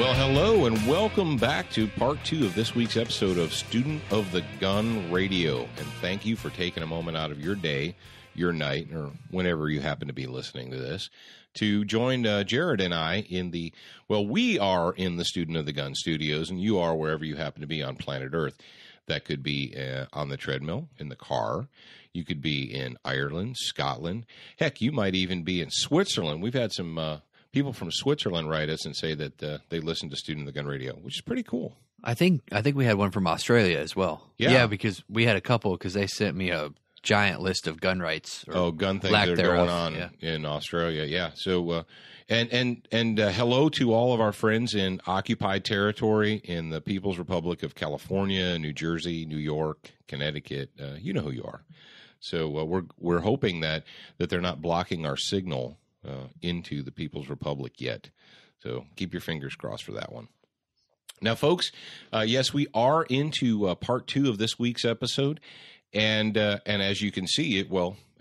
Well, hello, and welcome back to part 2 of this week's episode of Student of the Gun Radio. And thank you for taking a moment out of your day, your night, or whenever you happen to be listening to this, to join Jared and I in the, well, we are in the Student of the Gun studios, and you are wherever you happen to be on planet Earth. That could be on the treadmill, in the car. You could be in Ireland, Scotland. Heck, you might even be in Switzerland. We've had some people from Switzerland write us and say that they listen to Student of the Gun Radio, which is pretty cool. I think we had one from Australia as well. Yeah, because we had a couple because they sent me a giant list of gun rights. Gun things that are going on in Australia. Yeah. So, and hello to all of our friends in occupied territory in the People's Republic of California, New Jersey, New York, Connecticut. You know who you are. So we're hoping that they're not blocking our signal into the People's Republic yet. So keep your fingers crossed for that one. Now, folks, yes, we are into part 2 of this week's episode. And as you can see,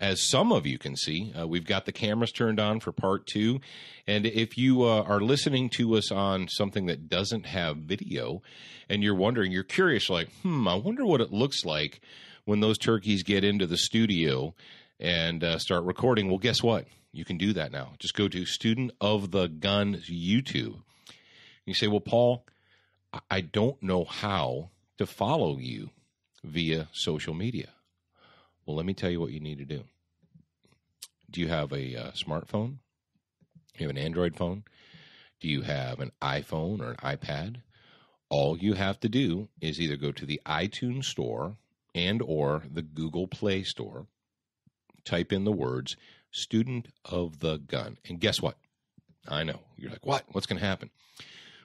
as some of you can see, we've got the cameras turned on for part 2. And if you are listening to us on something that doesn't have video and you're wondering, you're curious, like, I wonder what it looks like when those turkeys get into the studio and start recording. Well, guess what? You can do that now. Just go to Student of the Gun YouTube. You say, well, Paul, I don't know how to follow you via social media. Well, let me tell you what you need to do. Do you have a smartphone? Do you have an Android phone? Do you have an iPhone or an iPad? All you have to do is either go to the iTunes store and or the Google Play Store, type in the words Student of the Gun. And guess what? I know. You're like, what? What's going to happen?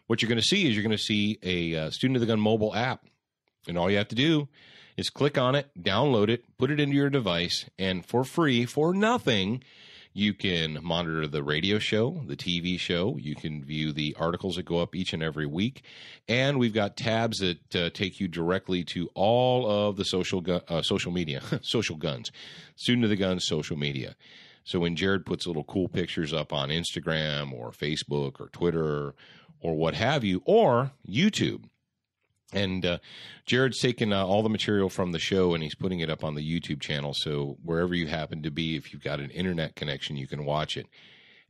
What you're going to see is you're going to see a Student of the Gun mobile app. And all you have to do is click on it, download it, put it into your device, and for free, for nothing, you can monitor the radio show, the TV show. You can view the articles that go up each and every week. And we've got tabs that take you directly to all of the social media, social guns, Student of the Gun social media. So when Jared puts little cool pictures up on Instagram or Facebook or Twitter or what have you, or YouTube, and Jared's taken all the material from the show and he's putting it up on the YouTube channel. So wherever you happen to be, if you've got an internet connection, you can watch it.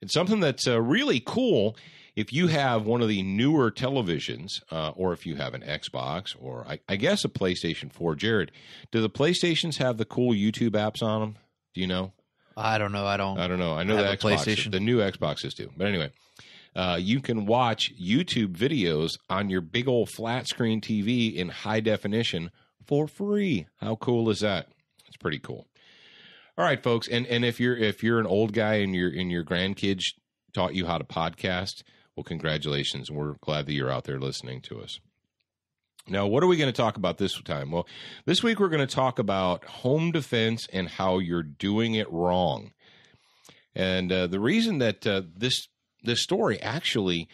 It's something that's really cool if you have one of the newer televisions or if you have an Xbox or I guess a PlayStation 4. Jared, do the PlayStations have the cool YouTube apps on them? Do you know? I don't know. I don't know. I know the Xbox, the new Xboxes do. But anyway, you can watch YouTube videos on your big old flat screen TV in high definition for free. How cool is that? It's pretty cool. All right, folks. And if you're an old guy and your grandkids taught you how to podcast, well, congratulations. We're glad that you're out there listening to us. Now, what are we going to talk about this time? Well, this week we're going to talk about home defense and how you're doing it wrong. And the reason that this story actually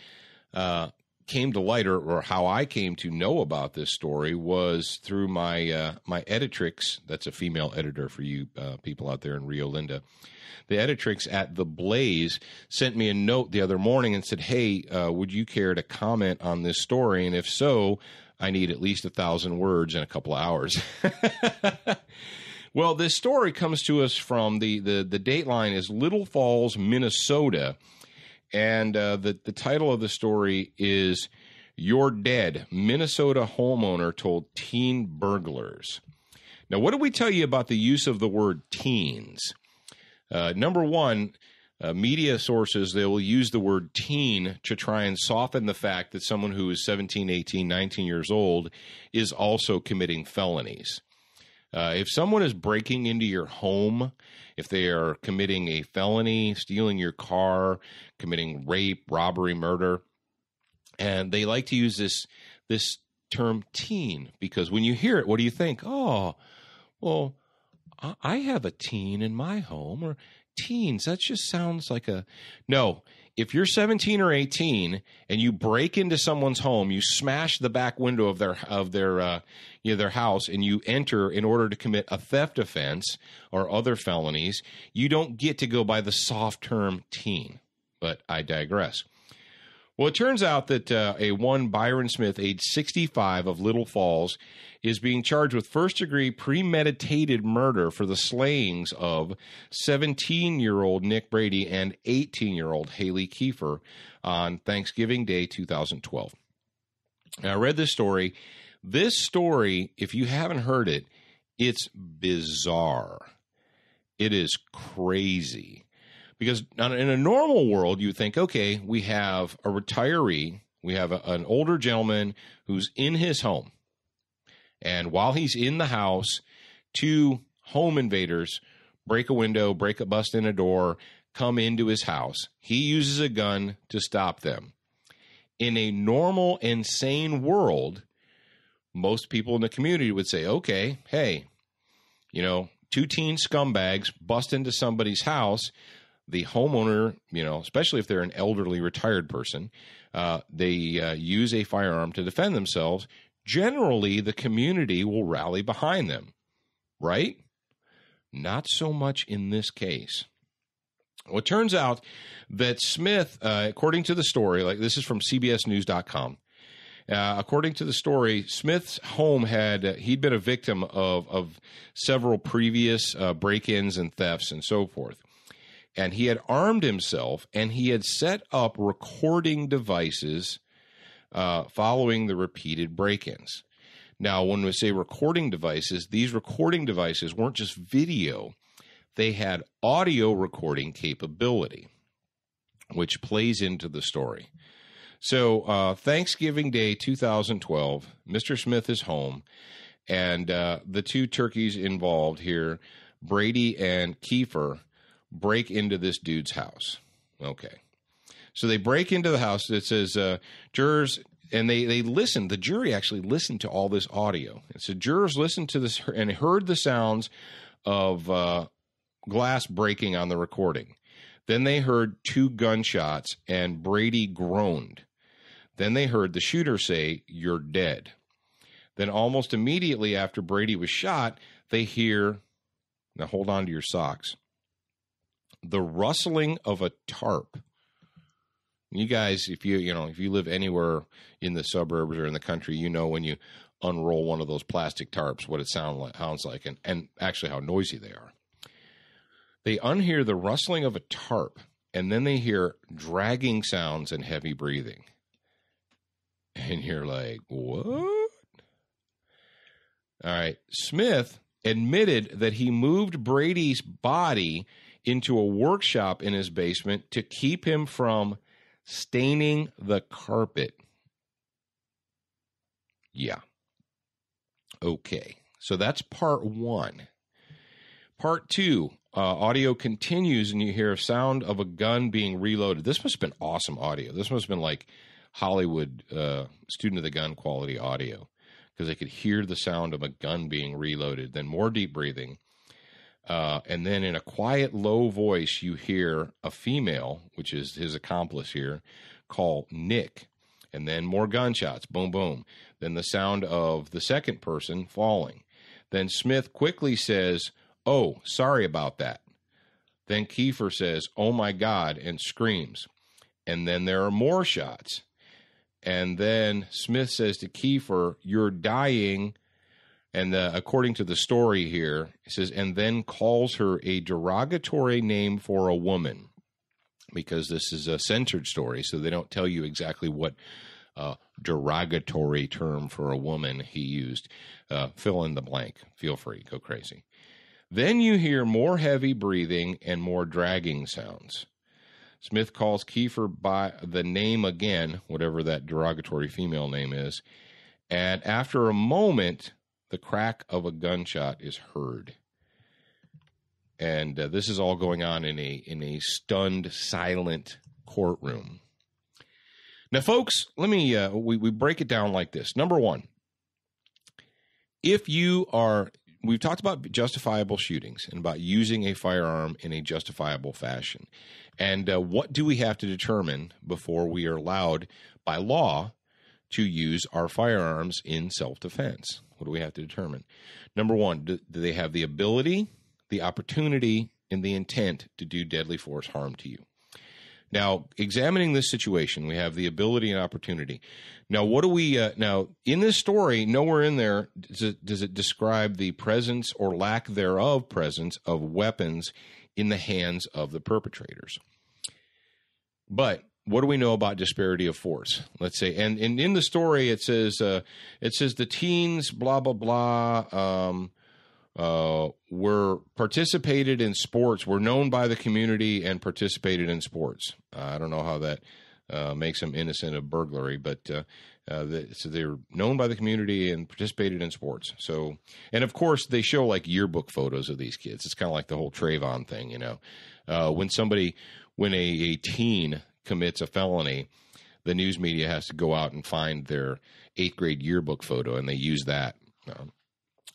came to light, or how I came to know about this story, was through my editrix. That's a female editor for you people out there in Rio Linda. The editrix at The Blaze sent me a note the other morning and said, hey, would you care to comment on this story? And if so, I need at least 1,000 words in a couple of hours. Well, this story comes to us from the date line is Little Falls, Minnesota. And the title of the story is You're Dead. Minnesota homeowner told teen burglars. Now, what did we tell you about the use of the word teens? Number one, media sources, they will use the word teen to try and soften the fact that someone who is 17, 18, 19 years old is also committing felonies. If someone is breaking into your home, if they are committing a felony, stealing your car, committing rape, robbery, murder, and they like to use this term teen, because when you hear it, what do you think? Oh, well, I have a teen in my home, or teens. That just sounds like a... No, if you're 17 or 18 and you break into someone's home, you smash the back window of their house and you enter in order to commit a theft offense or other felonies, you don't get to go by the soft term teen. But I digress. Well, it turns out that a one Byron Smith, age 65, of Little Falls, is being charged with first-degree premeditated murder for the slayings of 17-year-old Nick Brady and 18-year-old Haley Kiefer on Thanksgiving Day 2012. Now, I read this story. This story, if you haven't heard it, it's bizarre. It is crazy. Because in a normal world, you think, okay, we have a retiree, we have an older gentleman who's in his home. And while he's in the house, two home invaders break a window, bust in a door, come into his house. He uses a gun to stop them. In a normal and sane world, most people in the community would say, okay, hey, two teen scumbags bust into somebody's house. The homeowner, especially if they're an elderly retired person, they use a firearm to defend themselves. Generally, the community will rally behind them, right? Not so much in this case. Well, it turns out that Smith, according to the story, like this is from CBSNews.com, according to the story, Smith's home he'd been a victim of several previous break-ins and thefts and so forth. And he had armed himself, and he had set up recording devices following the repeated break-ins. Now, when we say recording devices, these recording devices weren't just video. They had audio recording capability, which plays into the story. So Thanksgiving Day 2012, Mr. Smith is home, and the two turkeys involved here, Brady and Kiefer, break into this dude's house. Okay. So they break into the house. It says jurors, and they listened. The jury actually listened to all this audio. And so jurors listened to this and heard the sounds of glass breaking on the recording. Then they heard two gunshots, and Brady groaned. Then they heard the shooter say, "You're dead." Then almost immediately after Brady was shot, they hear, now hold on to your socks, the rustling of a tarp. You guys, if you live anywhere in the suburbs or in the country, when you unroll one of those plastic tarps, what it sounds like, and actually how noisy they are. They unhear the rustling of a tarp, and then they hear dragging sounds and heavy breathing. And you're like, what? All right. Smith admitted that he moved Brady's body into a workshop in his basement to keep him from staining the carpet. Yeah. Okay. So that's part one. Part two, audio continues, and you hear a sound of a gun being reloaded. This must have been awesome audio. This must have been like Hollywood student of the gun quality audio, because they could hear the sound of a gun being reloaded. Then more deep breathing. And then in a quiet, low voice, you hear a female, which is his accomplice here, call Nick. And then more gunshots, boom, boom. Then the sound of the second person falling. Then Smith quickly says, "Oh, sorry about that." Then Kiefer says, "Oh my God," and screams. And then there are more shots. And then Smith says to Kiefer, "You're dying." And according to the story here, it says, and then calls her a derogatory name for a woman, because this is a censored story, so they don't tell you exactly what derogatory term for a woman he used. Fill in the blank. Feel free. Go crazy. Then you hear more heavy breathing and more dragging sounds. Smith calls Kiefer by the name again, whatever that derogatory female name is, and after a moment, the crack of a gunshot is heard. And this is all going on in a stunned, silent courtroom. Now, folks, let me we break it down like this. Number one, we've talked about justifiable shootings and about using a firearm in a justifiable fashion. And what do we have to determine before we are allowed by law to use our firearms in self-defense? What do we have to determine? Number one, do they have the ability, the opportunity, and the intent to do deadly force harm to you? Now, examining this situation, we have the ability and opportunity. Now, what do we now in this story? Nowhere in there does it describe the presence or lack thereof presence of weapons in the hands of the perpetrators. But what do we know about disparity of force? Let's say, and in the story it says the teens blah blah blah were participated in sports, were known by the community and participated in sports. I don't know how that makes them innocent of burglary, but so they're known by the community and participated in sports. So, and of course they show like yearbook photos of these kids. It's kind of like the whole Trayvon thing, you know, when a teen commits a felony, the news media has to go out and find their 8th grade yearbook photo, and they use that.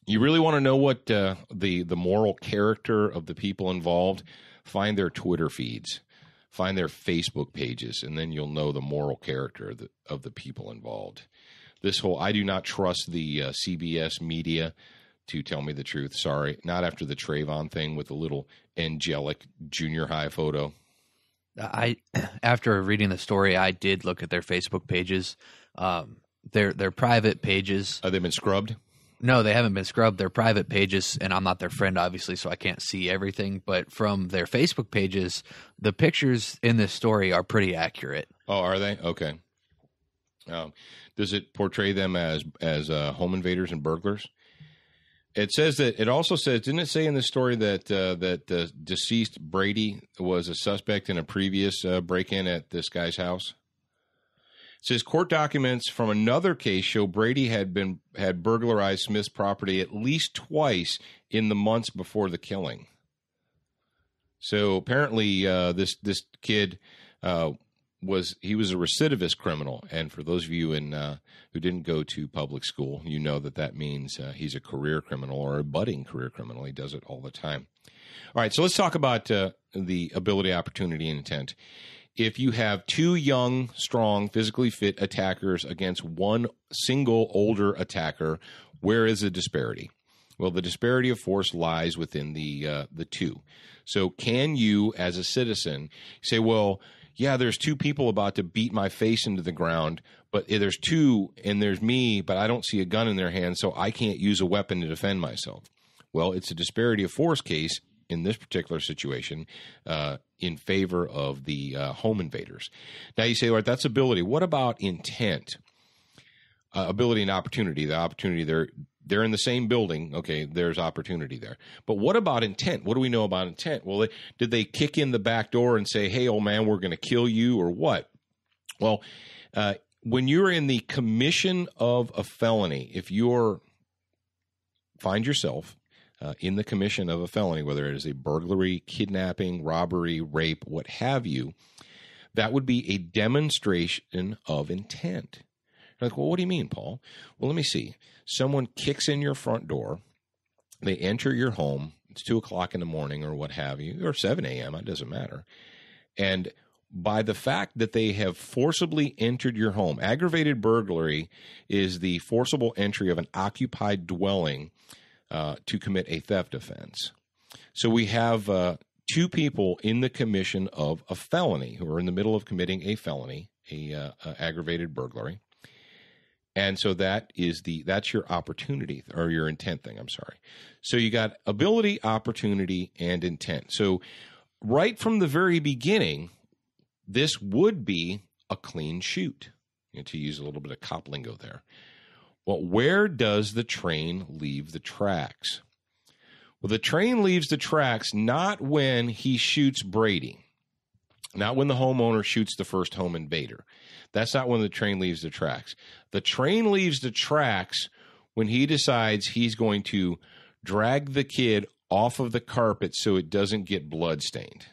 You really want to know what the moral character of the people involved? Find their Twitter feeds, find their Facebook pages, and then you'll know the moral character of the people involved. I do not trust the CBS media to tell me the truth. Sorry, not after the Trayvon thing with the little angelic junior high photo. After reading the story, I did look at their Facebook pages. They're private pages. Have they been scrubbed? No, they haven't been scrubbed. They're private pages, and I'm not their friend, obviously, so I can't see everything. But from their Facebook pages, the pictures in this story are pretty accurate. Oh, are they? Okay. Does it portray them as home invaders and burglars? It says that. It also says, didn't it say in the story that the deceased Brady was a suspect in a previous break-in at this guy's house? It says court documents from another case show Brady had burglarized Smith's property at least twice in the months before the killing. So apparently, this kid was a recidivist criminal, and for those of you who didn't go to public school, you know that means he's a career criminal or a budding career criminal. He does it all the time. All right, so let's talk about the ability, opportunity, and intent. If you have two young, strong, physically fit attackers against one single older attacker, where is the disparity? Well, the disparity of force lies within the two. So can you, as a citizen, say, well, yeah, there's two people about to beat my face into the ground, but there's two and there's me, but I don't see a gun in their hand, so I can't use a weapon to defend myself. Well, it's a disparity of force case in this particular situation in favor of the home invaders. Now you say, all right, that's ability. What about intent? Ability and opportunity. The opportunity, they're in the same building. Okay, there's opportunity there. But what about intent? What do we know about intent? Well, did they kick in the back door and say, hey, old man, we're going to kill you, or what? Well, when you're in the commission of a felony, if you find yourself in the commission of a felony, whether it is a burglary, kidnapping, robbery, rape, what have you, that would be a demonstration of intent. You're like, well, what do you mean, Paul? Well, let me see. Someone kicks in your front door. They enter your home. It's 2 o'clock in the morning or what have you, or 7 a.m. It doesn't matter. And by the fact that they have forcibly entered your home, aggravated burglary is the forcible entry of an occupied dwelling to commit a theft offense. So we have two people in the commission of a felony who are in the middle of committing a felony, aggravated burglary. And so that's your opportunity or your intent thing. I'm sorry. So you got ability, opportunity, and intent. So right from the very beginning, this would be a clean shoot, to use a little bit of cop lingo there. Well, where does the train leave the tracks? Well, the train leaves the tracks not when he shoots Brady, not when the homeowner shoots the first home invader. That's not when the train leaves the tracks. The train leaves the tracks when he decides he's going to drag the kid off of the carpet so it doesn't get bloodstained.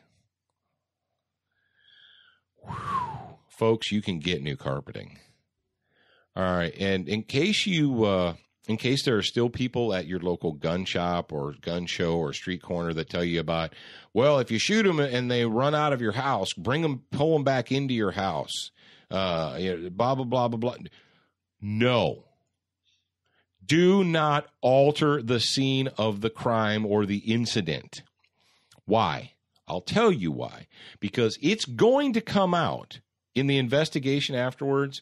Whew. Folks, you can get new carpeting. All right, and in case there are still people at your local gun shop or gun show or street corner that tell you about, well, if you shoot them and they run out of your house, pull them back into your house. Blah, blah, blah, blah, blah. No. Do not alter the scene of the crime or the incident. Why? I'll tell you why. Because it's going to come out in the investigation afterwards.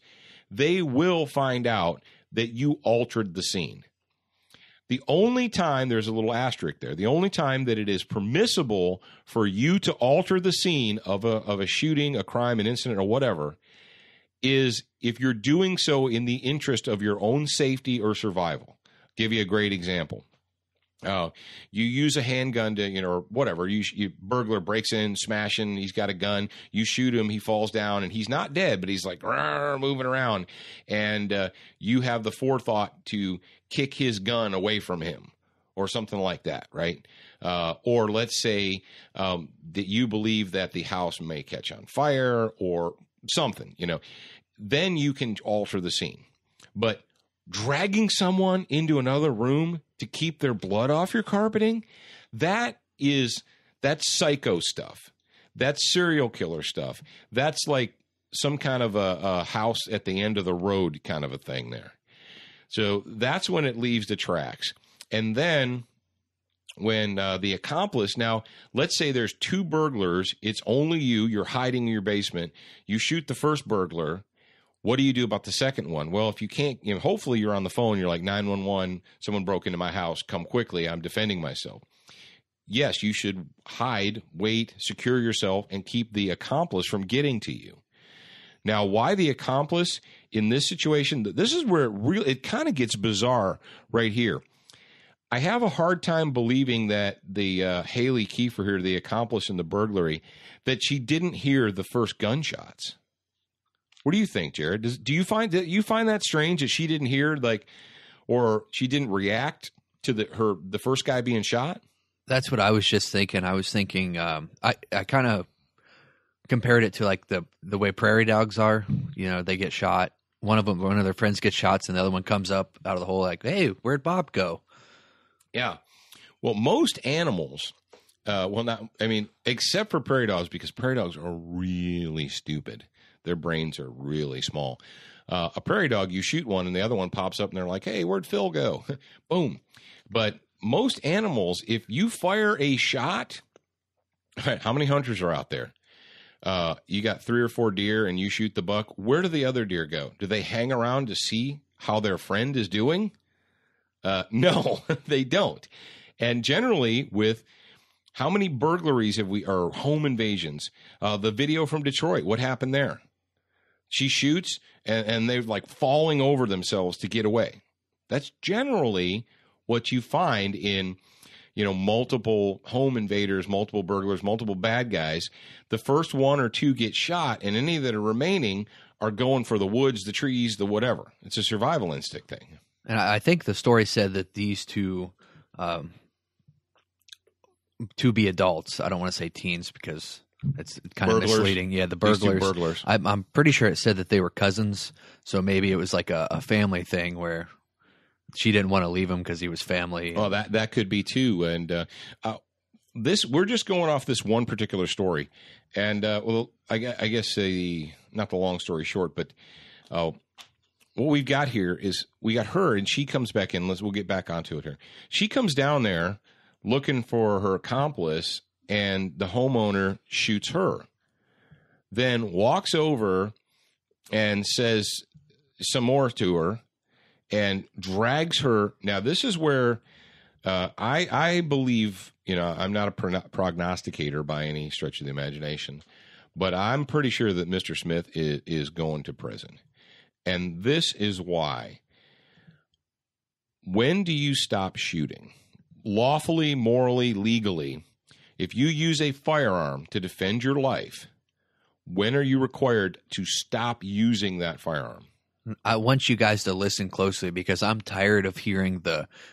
They will find out that you altered the scene. The only time, there's a little asterisk there, the only time that it is permissible for you to alter the scene of a shooting, a crime, an incident, or whatever, is if you're doing so in the interest of your own safety or survival. I'll give you a great example. You use a handgun to, or whatever. You burglar breaks in, smashing. He's got a gun. You shoot him. He falls down, and he's not dead, but he's like moving around. And you have the forethought to kick his gun away from him, or something like that, right? Or let's say that you believe that the house may catch on fire, or something. Then you can alter the scene. But dragging someone into another room to keep their blood off your carpeting, that's psycho stuff. That's serial killer stuff. That's like some kind of a house at the end of the road kind of a thing there. So that's when it leaves the tracks. And then when the accomplice, now let's say there's two burglars, it's only you're hiding in your basement, you shoot the first burglar. What do you do about the second one? Well, if you can't, hopefully you're on the phone. You're like 911. Someone broke into my house. Come quickly. I'm defending myself. Yes, you should hide, wait, secure yourself, and keep the accomplice from getting to you. Now, why the accomplice in this situation? This is where it kind of gets bizarre right here. I have a hard time believing that the Haley Kiefer here, the accomplice in the burglary, that she didn't hear the first gunshots. What do you think, Jared? Do you find that strange that she didn't hear, or she didn't react to the first guy being shot? That's what I was just thinking. I was thinking, I kind of compared it to like the way prairie dogs are. They get shot. One of their friends gets shots, and the other one comes up out of the hole like, "Hey, where'd Bob go?" Yeah. Well, most animals, except for prairie dogs, because prairie dogs are really stupid. Their brains are really small. A prairie dog, you shoot one and the other one pops up and they're like, "Hey, where'd Phil go?" Boom. But most animals, if you fire a shot, how many hunters are out there? You got 3 or 4 deer and you shoot the buck. Where do the other deer go? Do they hang around to see how their friend is doing? No, they don't. And generally with how many burglaries or home invasions? The video from Detroit, what happened there? She shoots, and they're like falling over themselves to get away. That's generally what you find in, multiple home invaders, multiple burglars, multiple bad guys. The first 1 or 2 get shot, and any that are remaining are going for the woods, the trees, the whatever. It's a survival instinct thing. And I think the story said that these two, to be adults, I don't want to say teens because it's kind of misleading. Yeah, the burglars. I'm pretty sure it said that they were cousins, so maybe it was like a family thing where she didn't want to leave him because he was family. Oh, that could be too. And we're just going off this one particular story, and I guess not the long story short, but what we've got here is we got her, and she comes back in. We'll get back onto it here. She comes down there looking for her accomplice, and the homeowner shoots her, then walks over and says some more to her and drags her. Now, this is where I believe, I'm not a prognosticator by any stretch of the imagination, but I'm pretty sure that Mr. Smith is going to prison. And this is why. When do you stop shooting? Lawfully, morally, legally, if you use a firearm to defend your life, when are you required to stop using that firearm? I want you guys to listen closely because I'm tired of hearing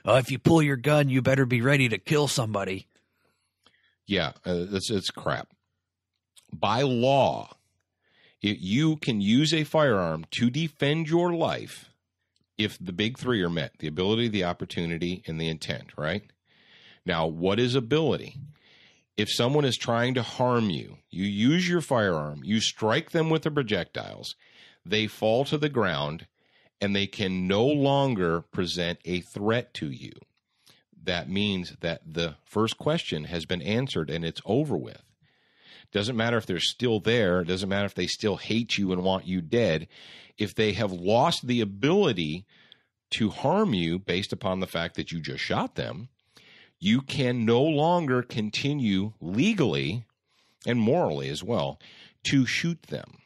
if you pull your gun, you better be ready to kill somebody. Yeah, it's crap. By law, you can use a firearm to defend your life if the big 3 are met: the ability, the opportunity, and the intent, right? Now, what is ability? If someone is trying to harm you, you use your firearm, you strike them with the projectiles, they fall to the ground, and they can no longer present a threat to you. That means that the first question has been answered and it's over with. Doesn't matter if they're still there. It doesn't matter if they still hate you and want you dead. If they have lost the ability to harm you based upon the fact that you just shot them, you can no longer continue legally and morally as well to shoot them.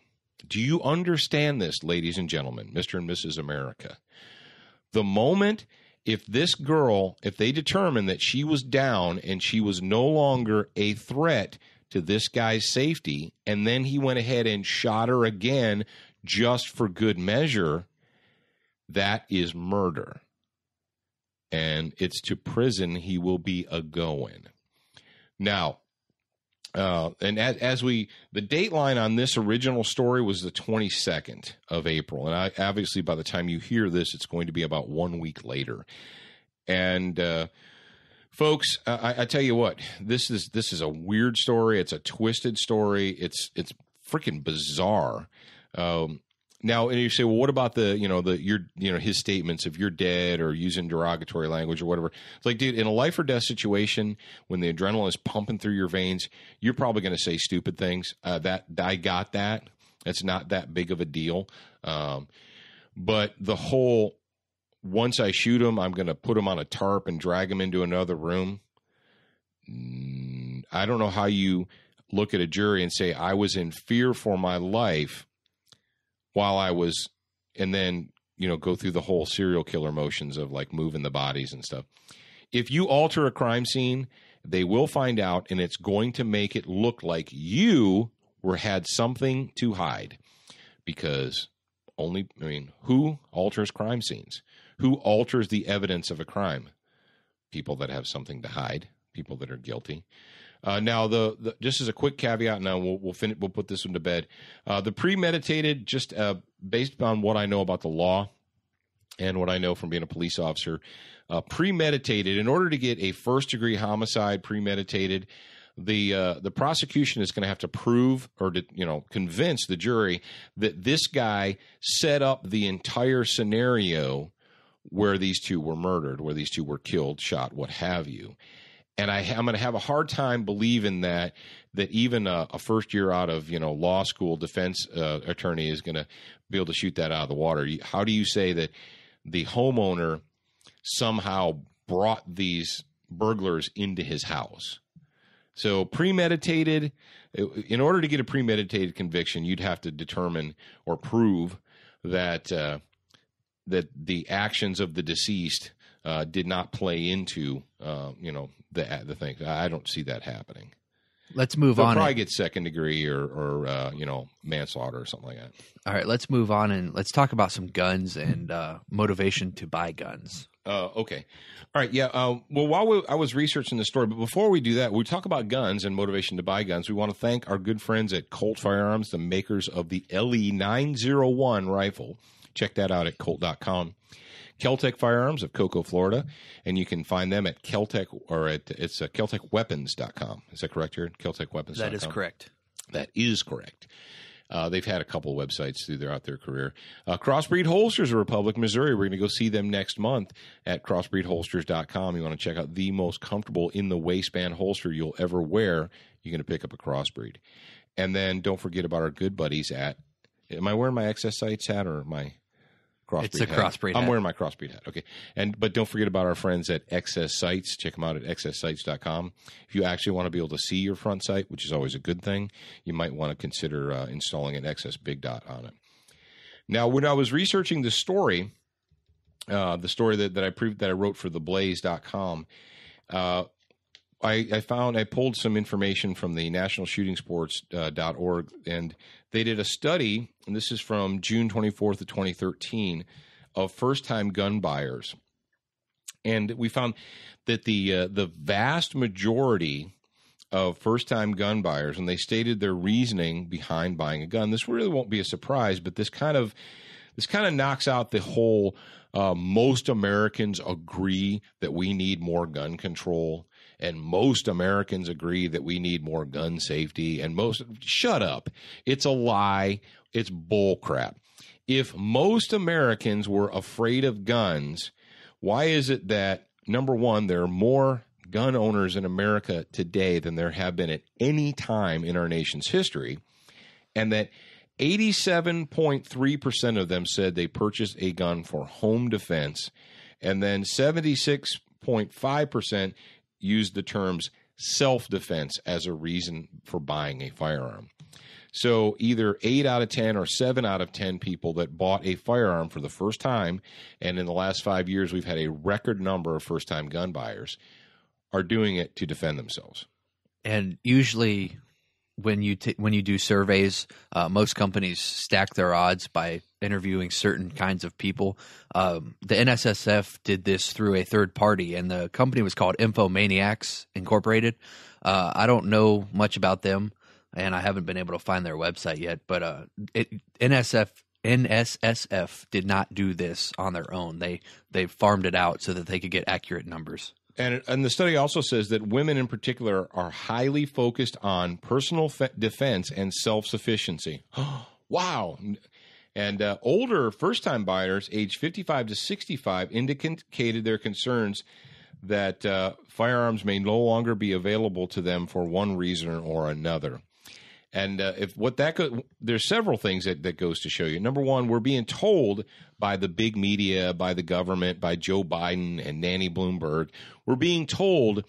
Do you understand this, ladies and gentlemen, Mr. and Mrs. America? The moment if this girl, if they determine that she was down and she was no longer a threat to this guy's safety, and then he went ahead and shot her again just for good measure, that is murder. And it's to prison he will be a-going. Now, and the dateline on this original story was the 22nd of April. And obviously by the time you hear this, it's going to be about 1 week later. And folks, I tell you what, this is a weird story. It's a twisted story. It's freaking bizarre. Now, and you say, well, what about his statements of you're dead or using derogatory language or whatever? It's like, dude, in a life or death situation, when the adrenaline is pumping through your veins, you're probably going to say stupid things. That I got that. It's not that big of a deal. But the whole, once I shoot him, I'm going to put him on a tarp and drag him into another room. I don't know how you look at a jury and say, I was in fear for my life while I was, and then, go through the whole serial killer motions of like moving the bodies and stuff. If you alter a crime scene, they will find out, and it's going to make it look like you had something to hide. Because who alters crime scenes? Who alters the evidence of a crime? People that have something to hide, people that are guilty. Now, just as a quick caveat, now we'll put this one to bed. The premeditated, just based on what I know about the law and what I know from being a police officer, premeditated. In order to get a first-degree homicide premeditated, the prosecution is going to have to prove or to convince the jury that this guy set up the entire scenario where these two were murdered, where these two were killed, shot, what have you. And I'm going to have a hard time believing that even a first year out of law school defense attorney is going to be able to shoot that out of the water. How do you say that the homeowner somehow brought these burglars into his house? So premeditated, in order to get a premeditated conviction, you'd have to determine or prove that that the actions of the deceased did not play into the thing. I don't see that happening. Let's move on. They'll probably get second degree or manslaughter or something like that. All right, let's move on and let's talk about some guns and motivation to buy guns. Okay. All right. Yeah. Well, while I was researching this story, but before we do that, we talk about guns and motivation to buy guns. We want to thank our good friends at Colt Firearms, the makers of the LE901 rifle. Check that out at Colt.com. Keltec Firearms of Cocoa, Florida, and you can find them at Keltec it's KeltecWeapons.com. Is that correct, Jared? KeltecWeapons.com. That is correct. That is correct. They've had a couple websites throughout their career. Crossbreed Holsters of Republic, Missouri. We're going to go see them next month at crossbreedholsters.com. You want to check out the most comfortable in the waistband holster you'll ever wear. You're going to pick up a Crossbreed. And then don't forget about our good buddies at, am I wearing my Excess Sights hat or my Crossbreed It's a hat? Crossbreed hat. I'm wearing my Crossbreed hat. Okay. But don't forget about our friends at Excess Sights. Check them out at excesssights.com. If you actually want to be able to see your front sight, which is always a good thing, you might want to consider installing an Excess Big Dot on it. Now, when I was researching the story that I wrote for theblaze.com, I pulled some information from the nationalshootingsports.org, and they did a study, and this is from June 24th of 2013, of first-time gun buyers. And we found that the vast majority of first-time gun buyers, when they stated their reasoning behind buying a gun, this really won't be a surprise, but this kind of knocks out the whole most Americans agree that we need more gun control, and most Americans agree that we need more gun safety, and shut up. It's a lie. It's bull crap. If most Americans were afraid of guns, why is it that, number one, there are more gun owners in America today than there have been at any time in our nation's history, and that 87.3% of them said they purchased a gun for home defense, and then 76.5% used the terms self-defense as a reason for buying a firearm. So either 8 out of 10 or 7 out of 10 people that bought a firearm for the first time, and in the last 5 years we've had a record number of first-time gun buyers, are doing it to defend themselves. And usually when you do surveys, most companies stack their odds by interviewing certain kinds of people. The NSSF did this through a third party, and the company was called Infomaniacs Incorporated. I don't know much about them, and I haven't been able to find their website yet. But NSSF did not do this on their own. They farmed it out so that they could get accurate numbers. And the study also says that women in particular are highly focused on personal defense and self-sufficiency. Wow. And older first-time buyers, aged 55 to 65, indicated their concerns that firearms may no longer be available to them for one reason or another. And there's several things that goes to show you. Number one, we're being told by the big media, by the government, by Joe Biden and Nanny Bloomberg, we're being told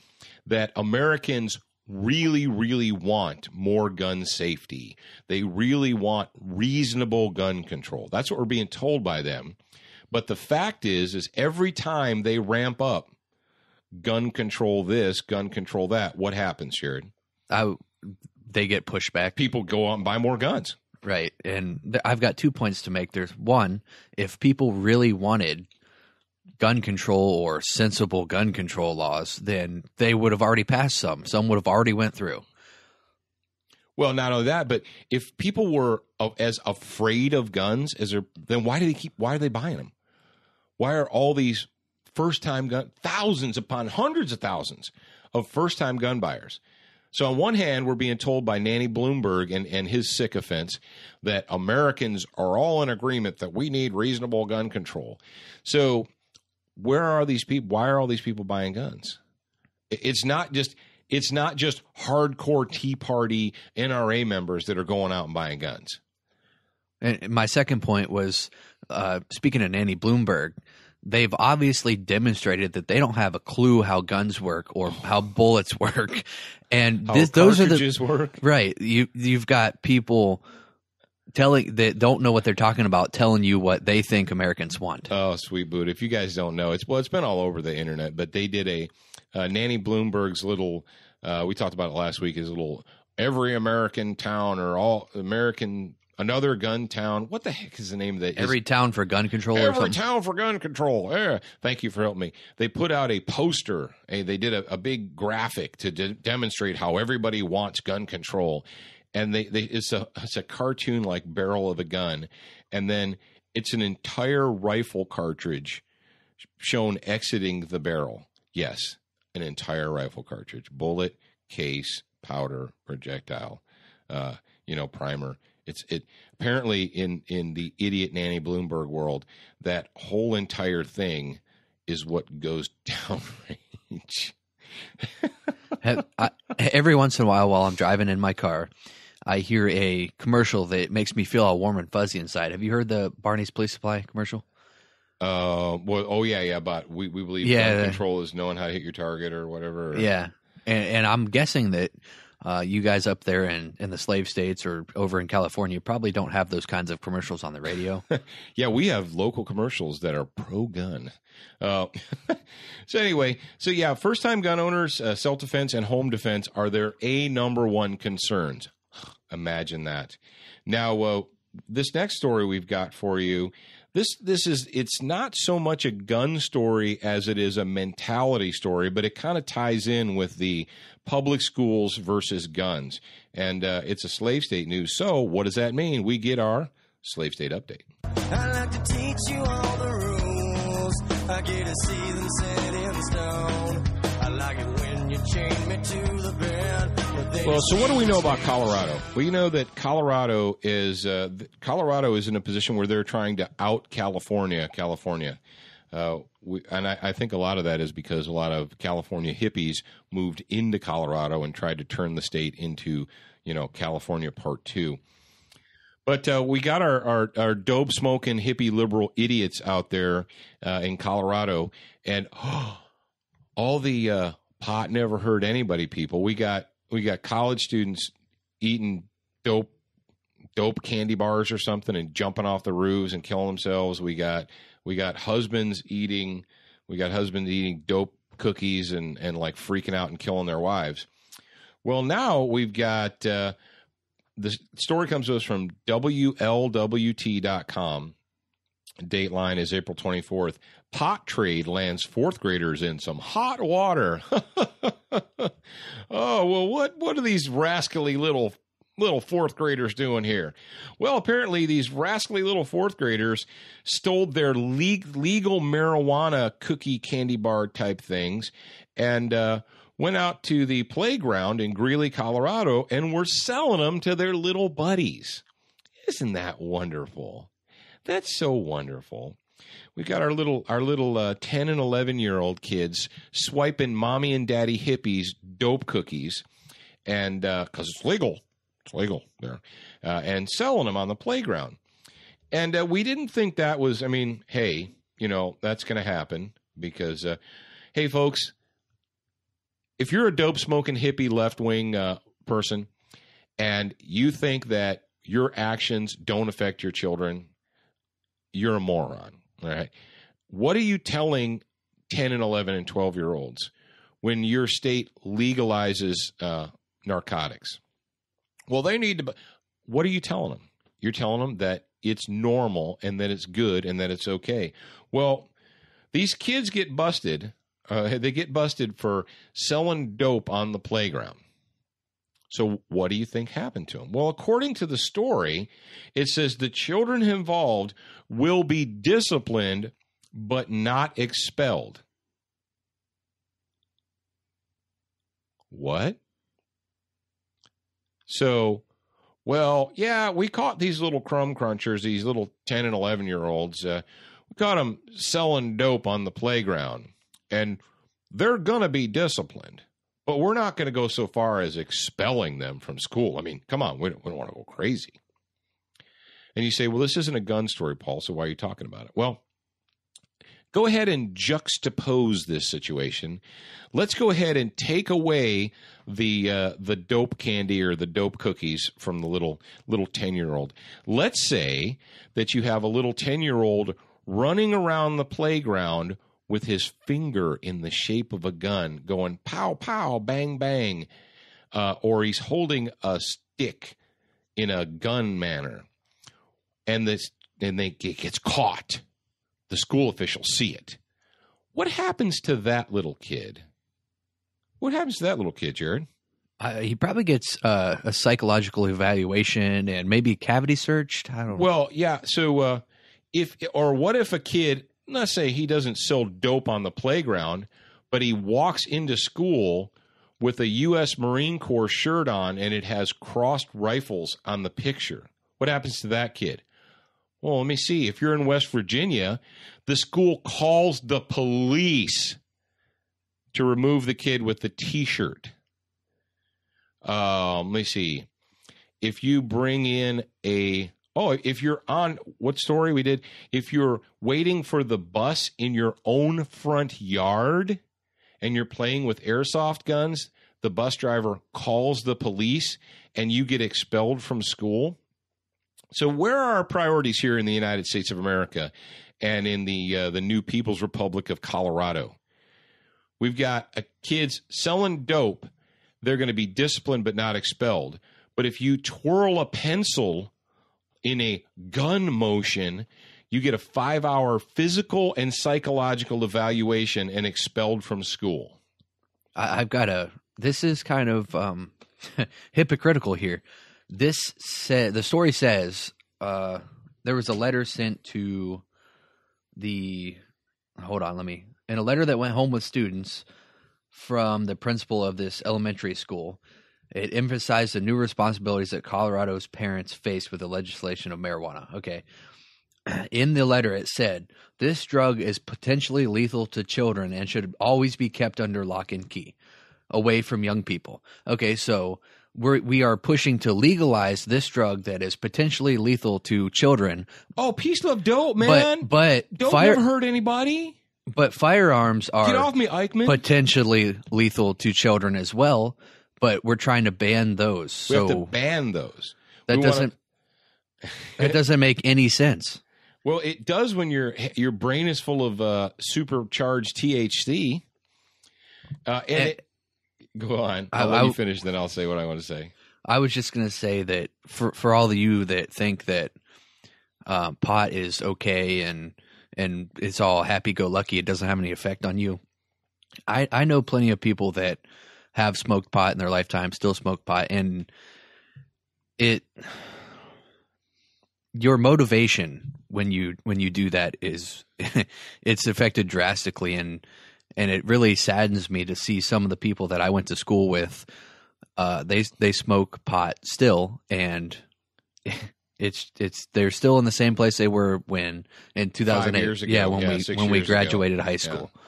that Americans really, really want more gun safety. They really want reasonable gun control. That's what we're being told by them. But the fact is every time they ramp up gun control this, gun control that, what happens, Jared? They get pushed back. People go out and buy more guns. Right. And I've got 2 points to make. There's one, if people really wanted gun control or sensible gun control laws, then they would have already passed some. Some would have already went through. Well, not only that, but if people were as afraid of guns then why are they buying them? Why are all these first-time thousands upon hundreds of thousands of first-time gun buyers? So on one hand, we're being told by Nanny Bloomberg and his sycophants that Americans are all in agreement that we need reasonable gun control. So where are these people? Why are all these people buying guns? It's not just hardcore Tea Party NRA members that are going out and buying guns. And my second point was, speaking of Nanny Bloomberg, they've obviously demonstrated that they don't have a clue how guns work or how bullets work, and those are the work. Right. You've got people that don't know what they're talking about, telling you what they think Americans want. Oh, sweet boot! If you guys don't know, it's been all over the internet. But they did a Nanny Bloomberg's little. We talked about it last week. His little every American town or all American. Another gun town. What the heck is the name of that? Every town for gun control or something? Every town for gun control. Yeah. Thank you for helping me. They put out a poster. They did a big graphic to demonstrate how everybody wants gun control. And it's a cartoon-like barrel of a gun. And then it's an entire rifle cartridge shown exiting the barrel. Yes, an entire rifle cartridge. Bullet, case, powder, projectile, primer. It apparently in the idiot Nanny Bloomberg world, that whole entire thing is what goes downrange. Every once in a while I'm driving in my car, I hear a commercial that makes me feel all warm and fuzzy inside. Have you heard the Barney's Police Supply commercial? But we believe gun control is knowing how to hit your target or whatever. Yeah, and I'm guessing that you guys up there in the slave states or over in California probably don't have those kinds of commercials on the radio. Yeah, we have local commercials that are pro-gun. So anyway, first-time gun owners, self-defense and home defense are their number one concerns. Imagine that. Now, this next story we've got for you, it's not so much a gun story as it is a mentality story, but it kind of ties in with the public schools versus guns. And it's a slave state news. So what does that mean? We get our slave state update. I like to teach you all the rules. I get to see them set in stone. I like it when you chain me to the bed. Well, so what do we know about Colorado? We know that Colorado is in a position where they're trying to out California. I think a lot of that is because a lot of California hippies moved into Colorado and tried to turn the state into, California Part 2. But we got our dope smoking hippie liberal idiots out there in Colorado, and all the pot never hurt anybody people. We got college students eating dope candy bars or something and jumping off the roofs and killing themselves. We got husbands eating dope cookies and like freaking out and killing their wives. Well, now we've got the story comes to us from WLWT.com. Dateline is April 24th. Pot trade lands fourth graders in some hot water. Oh, well, what are these rascally little fourth graders doing here? Well, apparently these rascally little fourth graders stole their legal marijuana cookie candy bar type things and went out to the playground in Greeley, Colorado, and were selling them to their little buddies. Isn't that wonderful? That's so wonderful. We got our little 10 and 11-year-old kids swiping mommy and daddy hippies dope cookies, and because it's legal there, and selling them on the playground. And we didn't think that was, hey, that's going to happen because, hey, folks, if you're a dope smoking hippie left wing person and you think that your actions don't affect your children, you're a moron. All right. What are you telling 10 and 11 and 12-year-olds when your state legalizes narcotics? Well, they need to. What are you telling them? You're telling them that it's normal and that it's good and that it's okay. Well, these kids get busted. They get busted for selling dope on the playground. So what do you think happened to them? Well, according to the story, it says the children involved will be disciplined but not expelled. What? So, well, yeah, we caught these little crumb crunchers, these little 10 and 11-year-olds. We caught them selling dope on the playground, and they're going to be disciplined. But we're not going to go so far as expelling them from school. Come on, we don't want to go crazy. And you say, well, this isn't a gun story, Paul, so why are you talking about it? Well, go ahead and juxtapose this situation. Let's go ahead and take away the dope candy or the dope cookies from the little 10-year-old. Let's say that you have a little 10-year-old running around the playground with his finger in the shape of a gun going pow, pow, bang, bang, or he's holding a stick in a gun manner, and it gets caught. The school officials see it. What happens to that little kid? What happens to that little kid, Jared? He probably gets a psychological evaluation and maybe cavity searched. I don't know. Well, yeah. So what if a kid, let's say he doesn't sell dope on the playground, but he walks into school with a U.S. Marine Corps shirt on and it has crossed rifles on the picture. What happens to that kid? Well, let me see. If you're in West Virginia, the school calls the police to remove the kid with the T-shirt. Let me see. If you bring in if you're on, what story we did? If you're waiting for the bus in your own front yard and you're playing with airsoft guns, the bus driver calls the police and you get expelled from school. So where are our priorities here in the United States of America and in the new People's Republic of Colorado? We've got kids selling dope. They're going to be disciplined but not expelled. But if you twirl a pencil in a gun motion, you get a 5-hour physical and psychological evaluation and expelled from school. This is kind of hypocritical here. The story says there was a letter sent to in a letter that went home with students from the principal of this elementary school. It emphasized the new responsibilities that Colorado's parents face with the legislation of marijuana. Okay. in the letter it said, this drug is potentially lethal to children and should always be kept under lock and key, away from young people. Okay, so we are pushing to legalize this drug that is potentially lethal to children. Oh, peace, love, dope, man. But dope never hurt anybody. But firearms are Get off me, Eichmann. Potentially lethal to children as well. But we're trying to ban those. We have to ban those. That doesn't make any sense. Well, it does when your brain is full of supercharged THC. Go on. I'll let you finish, then I'll say what I want to say. I was just going to say that for all of you that think that pot is okay and it's all happy-go-lucky, it doesn't have any effect on you. I know plenty of people that have smoked pot in their lifetime, still smoke pot, and your motivation when you do that is it's affected drastically, and it really saddens me to see some of the people that I went to school with. They smoke pot still, and they're still in the same place they were when in 2008. 5 years ago. When we graduated high school. Yeah.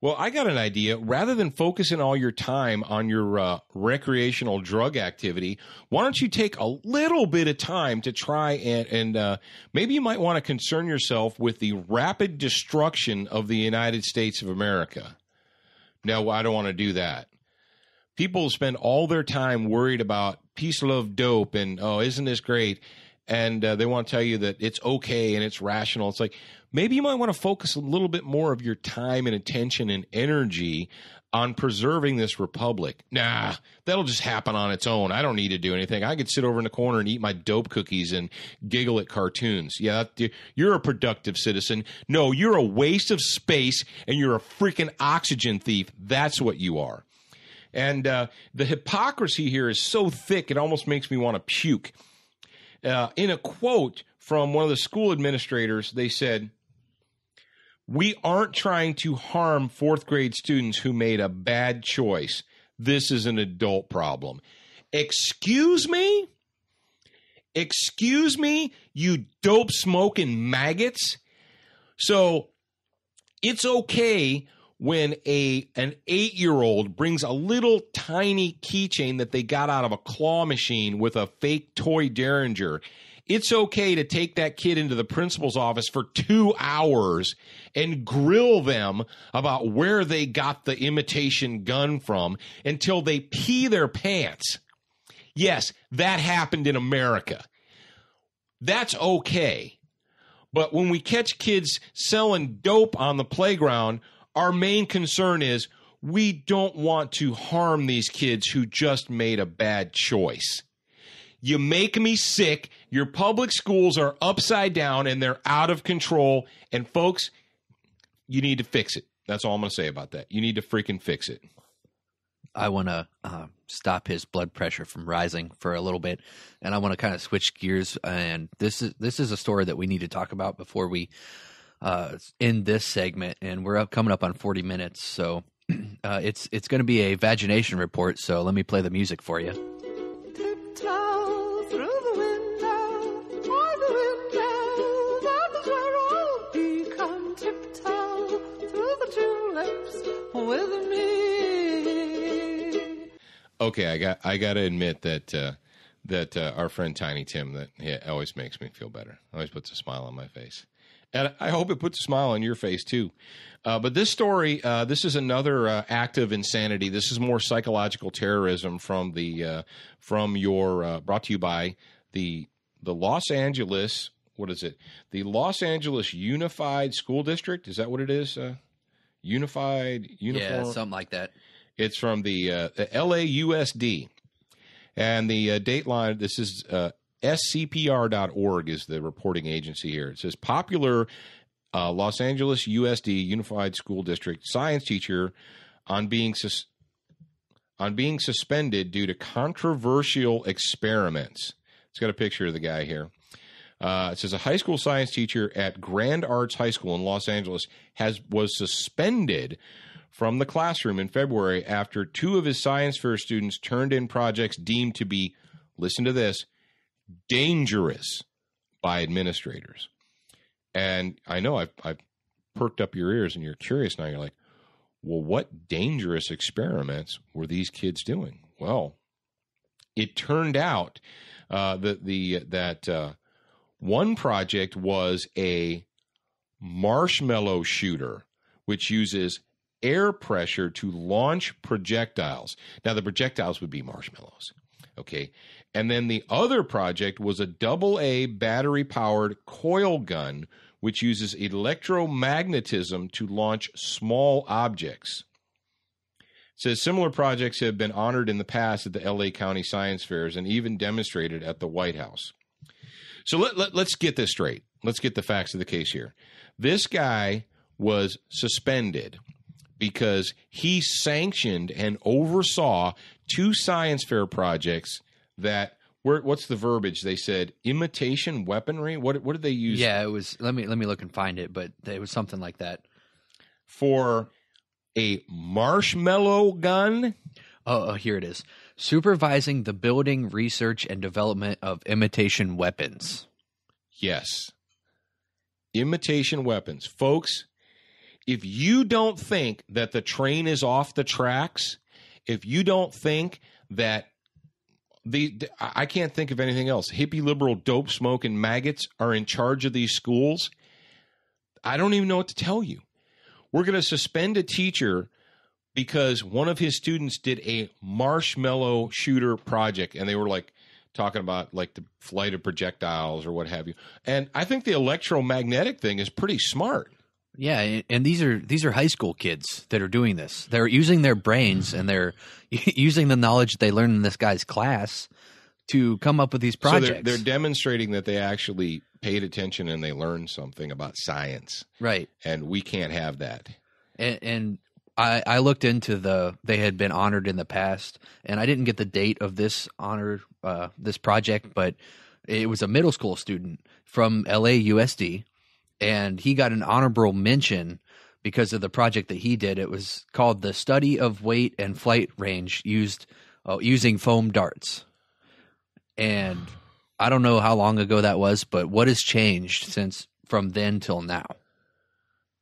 Well, I got an idea. Rather than focusing all your time on your recreational drug activity, why don't you take a little bit of time to try and maybe you might want to concern yourself with the rapid destruction of the United States of America. No, I don't want to do that. People spend all their time worried about peace, love, dope, and, oh, isn't this great? And they want to tell you that it's okay and it's rational. It's like, maybe you might want to focus a little bit more of your time and attention and energy on preserving this republic. Nah, that'll just happen on its own. I don't need to do anything. I could sit over in the corner and eat my dope cookies and giggle at cartoons. Yeah, you're a productive citizen. No, you're a waste of space and you're a freaking oxygen thief. That's what you are. And the hypocrisy here is so thick, it almost makes me want to puke. In a quote from one of the school administrators, they said, "We aren't trying to harm fourth grade students who made a bad choice. This is an adult problem." Excuse me? Excuse me, you dope smoking maggots? So it's okay when an 8-year-old brings a little tiny keychain that they got out of a claw machine with a fake toy Derringer. It's okay to take that kid into the principal's office for 2 hours and grill them about where they got the imitation gun from until they pee their pants. Yes, that happened in America. That's okay. But when we catch kids selling dope on the playground, our main concern is we don't want to harm these kids who just made a bad choice. You make me sick. Your public schools are upside down and they're out of control. And folks, you need to fix it. That's all I'm going to say about that. You need to freaking fix it. I want to stop his blood pressure from rising for a little bit, and I want to kind of switch gears. And this is a story that we need to talk about before we end this segment, and we're coming up on 40 minutes, so it's going to be a vagination report. So let me play the music for you. Tiptoe through the window, by the window, that is where I'll be. Come tiptoe through the tulips with me. Okay, I got to admit that our friend Tiny Tim always makes me feel better. Always puts a smile on my face. And I hope it puts a smile on your face, too. But this story, this is another act of insanity. This is more psychological terrorism from your brought to you by the Los Angeles, what is it? The Los Angeles Unified School District? Is that what it is? Unified? Uniform? Yeah, something like that. It's from the LAUSD. And the dateline, this is SCPR.org is the reporting agency here. It says popular Los Angeles USD Unified School District science teacher on being suspended due to controversial experiments. It's got a picture of the guy here. It says a high school science teacher at Grand Arts High School in Los Angeles was suspended from the classroom in February after 2 of his science fair students turned in projects deemed to be, listen to this, dangerous by administrators. And I know I've perked up your ears and you're curious now. You're like, well, what dangerous experiments were these kids doing? Well, it turned out that one project was a marshmallow shooter, which uses air pressure to launch projectiles. Now, the projectiles would be marshmallows. Okay. And then the other project was a AA battery-powered coil gun, which uses electromagnetism to launch small objects. It says similar projects have been honored in the past at the L.A. County Science Fairs and even demonstrated at the White House. So let's get this straight. Let's get the facts of the case here. This guy was suspended because he sanctioned and oversaw 2 science fair projects that what's the verbiage? They said imitation weaponry. What did they use? Yeah, it was. Let me look and find it, but it was something like that. For a marshmallow gun. Oh, here it is. Supervising the building, research, and development of imitation weapons. Yes. Imitation weapons. Folks, if you don't think that the train is off the tracks, if you don't think that I can't think of anything else. Hippie liberal dope smoking maggots are in charge of these schools. I don't even know what to tell you. We're going to suspend a teacher because one of his students did a marshmallow shooter project, and they were like talking about like the flight of projectiles or what have you. And I think the electromagnetic thing is pretty smart. Yeah, and these are high school kids that are doing this. They're using their brains and they're using the knowledge they learned in this guy's class to come up with these projects. So they're demonstrating that they actually paid attention and they learned something about science. Right. And we can't have that. And I looked into they had been honored in the past, and I didn't get the date of this honor, this project, but it was a middle school student from LAUSD. And he got an honorable mention because of the project that he did. It was called the Study of Weight and Flight Range using foam darts. And I don't know how long ago that was, but what has changed since from then till now?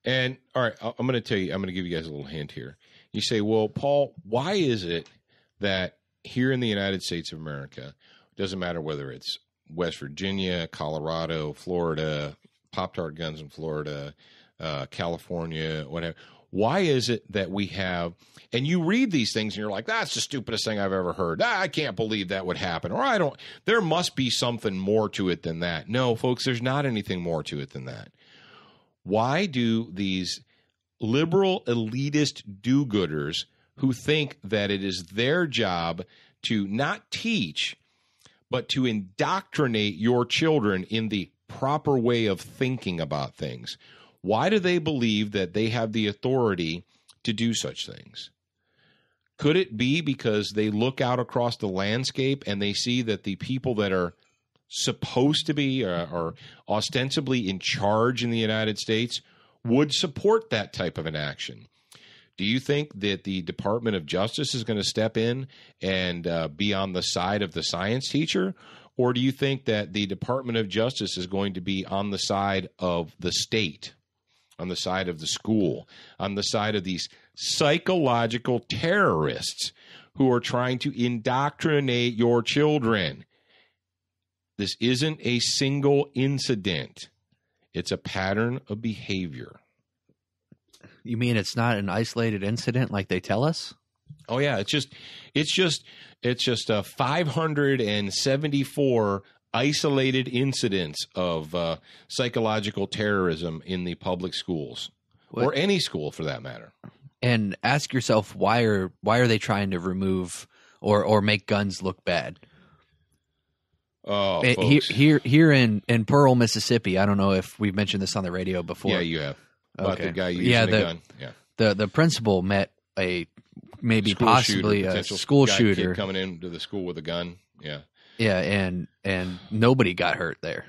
And all right, I'm going to give you guys a little hint here. You say, well, Paul, why is it that here in the United States of America, it doesn't matter whether it's West Virginia, Colorado, Florida, Pop-Tart guns in Florida, California, whatever. Why is it that we have, and you read these things and you're like, that's the stupidest thing I've ever heard. I can't believe that would happen. Or there must be something more to it than that. No, folks, there's not anything more to it than that. Why do these liberal elitist do-gooders who think that it is their job to not teach, but to indoctrinate your children in the proper way of thinking about things? Why do they believe that they have the authority to do such things? Could it be because they look out across the landscape and they see that the people that are supposed to be or ostensibly in charge in the United States would support that type of an action? Do you think that the Department of Justice is going to step in and be on the side of the science teacher? Or do you think that the Department of Justice is going to be on the side of the state, on the side of the school, on the side of these psychological terrorists who are trying to indoctrinate your children? This isn't a single incident. It's a pattern of behavior. You mean it's not an isolated incident like they tell us? Oh yeah, it's just 574 isolated incidents of psychological terrorism in the public schools, or any school for that matter. And ask yourself, why are they trying to remove or make guns look bad? Oh, folks. Here in Pearl, Mississippi, I don't know if we've mentioned this on the radio before. Yeah, you have. About the guy using a gun. Yeah. The principal met possibly a school shooter coming into the school with a gun. Yeah. Yeah, and nobody got hurt there.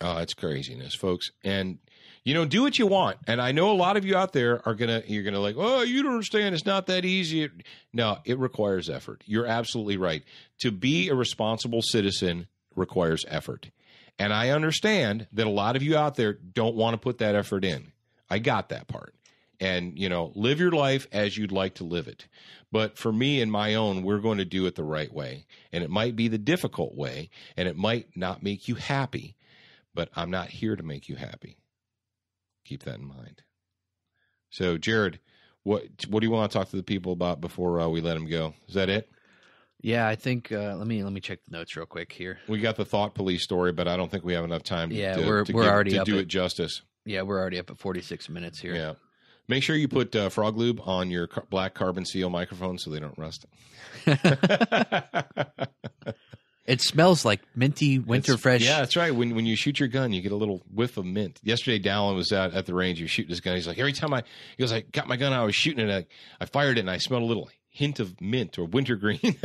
Oh, that's craziness, folks. And do what you want. And I know a lot of you out there you're gonna like, oh, you don't understand. It's not that easy. No, it requires effort. You're absolutely right. To be a responsible citizen requires effort. And I understand that a lot of you out there don't want to put that effort in. I got that part. And, live your life as you'd like to live it. But for me and my own, we're going to do it the right way. And it might be the difficult way, and it might not make you happy. But I'm not here to make you happy. Keep that in mind. So, Jared, what do you want to talk to the people about before we let them go? Is that it? Yeah, I think let me check the notes real quick here. We got the Thought Police story, but I don't think we have enough time to do it justice. Yeah, we're already up at 46 minutes here. Yeah. Make sure you put frog lube on your black carbon seal microphone so they don't rust. It smells like minty winter fresh. Yeah, that's right. When you shoot your gun, you get a little whiff of mint. Yesterday, Dallin was out at the range. He was shooting his gun. He's like, every time I got my gun out, I was shooting it. I fired it, and I smelled a little hint of mint or wintergreen.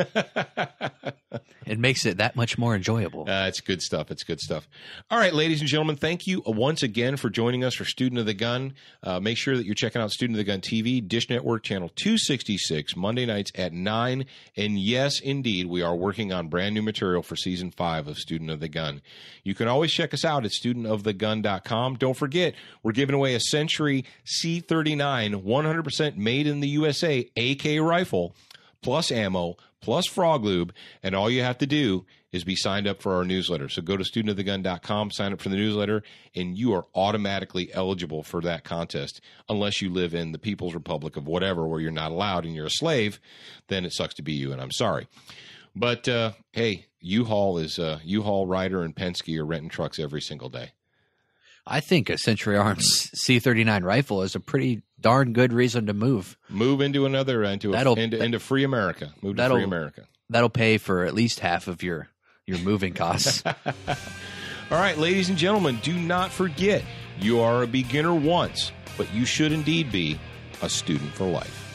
It makes it that much more enjoyable. It's good stuff. It's good stuff. All right, ladies and gentlemen, thank you once again for joining us for Student of the Gun. Make sure that you're checking out Student of the Gun TV, Dish Network, channel 266, Monday nights at 9. And yes, indeed, we are working on brand new material for Season 5 of Student of the Gun. You can always check us out at studentofthegun.com. Don't forget, we're giving away a Century C39 100% made in the USA AK rifle, plus ammo, plus frog lube, and all you have to do is be signed up for our newsletter. So go to studentofthegun.com, sign up for the newsletter, and you are automatically eligible for that contest. Unless you live in the People's Republic of whatever, where you're not allowed and you're a slave, then it sucks to be you, and I'm sorry. But, hey, U-Haul Ryder and Penske are renting trucks every single day. I think a Century Arms C39 rifle is a pretty darn good reason to move. Move into free America. Move to free America. That'll pay for at least half of your moving costs. All right, ladies and gentlemen, do not forget, you are a beginner once, but you should indeed be a student for life.